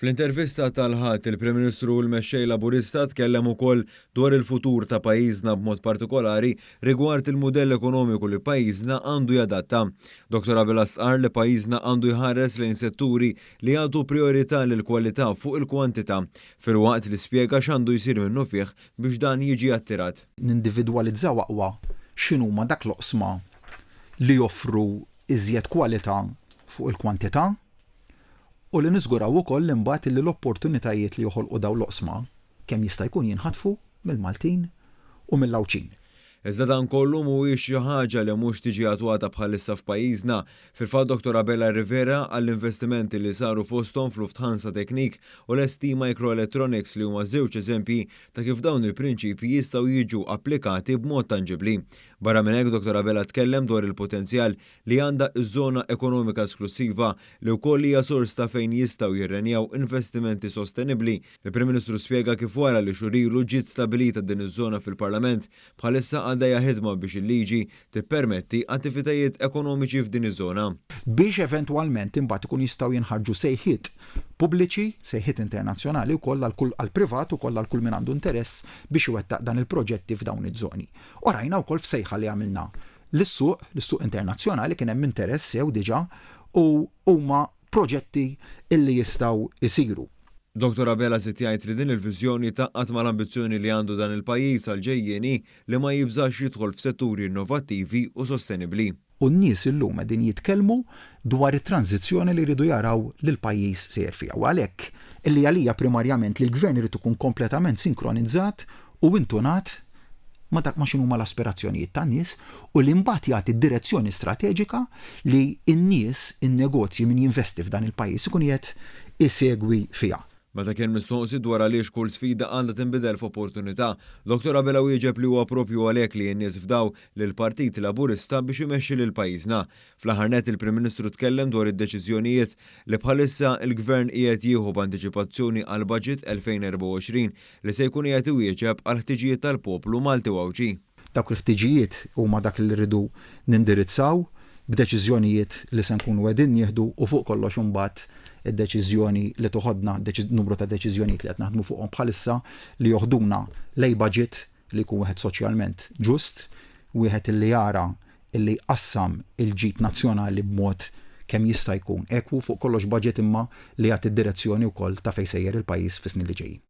Fl-intervista tal-ħadd il-Prim Ministru u l-mexxej Laburista tkellem ukoll dwar il-futur ta' pajjiżna b'mod partikolari rigward il-mudell ekonomiku li pajjiżna għandu jadatta. Dr. Abela stqarr li pajjiżna għandu jħares lejn setturi li għadu priorità lil kwalità fuq il-kwantità filwaqt li spjega x'għandu jsir minnu fih biex dan jiġi attirat. Nindividwalizzaw aqwa x'inhuma dak l-oqsma li joffru iżjed kwalità fuq il-kwantità u li niżguraw ukoll imbagħad li l-opportunitajiet li joħolqu dawn l-oqsma kemm jista' jkun jinħatfu mill-Maltin u mill-Lawċin. Iżda dan kollu mhuwiex xi ħaġa li mhux tiġi attwata bħalissa f'pajjiżna. Fil-fatt Dr. Abela Rivera għall-investimenti li saru fosthom fl-Lufthansa Technik u l-ST Microelectronics li huma żewġ eżempji ta' kif dawn il-prinċipji jistgħu jiġu applikati b'mod tanġibbli. Barra minn hekk Dr. Abela tkellem dwar il-potenzjal li għandha ż-żona ekonomika esklusiva li wkoll hija sors ta' fejn jistgħu jirrenjaw investimenti sostenibbli. Il-Prim Ministru spjega kif wara li xurilu ġiet stabilita din iż-żona fil-Parlament bħalissa għaddejja ħidma biex il-liġi tippermetti attivitajiet ekonomiċi f'din iż-żona. Biex eventwalment imbagħad ikun jistgħu jinħarġu sejħiet pubbliċi, sejħiet internazzjonali wkoll għall-privat ukoll għal kull min għandu interess biex iwettaq dan il-proġetti f'dawn iż-żoni. U rajna wkoll f'sejħa li għamilna l-suq internazzjonali kien hemm interess sew diġà u huma proġetti illi jistgħu jsiru. Dr. Abela żied jgħid li din il-viżjoni taqqat mal-ambizzjoni li għandu dan il-pajjiż għal-ġejjieni li ma jibżax jidħol f'setturi innovattivi u sostenibbli. U n-nies illum qegħdin jitkellmu dwar it-tranzizzjoni li jridu jaraw li l-pajjiż sejr fiha. U għalhekk illi għalija primarjament li l-gvern irid ikun kompletament sinkronizzat u intunat ma dak ma x'inhuma l-aspirazzjonijiet tan-nies u li mbagħad jagħti d-direzzjoni strateġika li n-nies, in-negozji min jinvesti f'dan il-pajjiż ikun qed isegwi fiha. Meta kien mistoqsi dwar għaliex kull sfida għandha tinbidel f'opportunità, Dr. Abela wieġeb li huwa proprju għalhekk li n-nies fdaw lill-Partit Laburista biex imexxi lil pajjiżna. Fl-aħħar nett il-Prim Ministru tkellem dwar id-deċiżjonijiet li bħalissa l-Gvern qiegħed jieħu b'antiċipazzjoni għal budget 2024 li se jkun qiegħed iwieġeb għal ħtiġijiet tal-poplu Malti u Awġi. Dawk il-ħtiġijiet huma dak li rridu nindirizzaw b'deċiżjonijiet li se nkunu qegħdin nieħdu u fuq kollox imbagħad id-deċiżjoni li toħodna numru ta' deċiżjonijiet li qed naħdmu fuqhom bħalissa li joħduna lej budget li jkun wieħed soċjalment ġust, wieħed illi jara illi qassam il-ġid nazzjonali b'mod kemm jista' jkun ekwu fuq kollox budget imma li jagħti d-direzzjoni wkoll ta' fejn sejjer il-pajjiż fis-snin li ġejjin.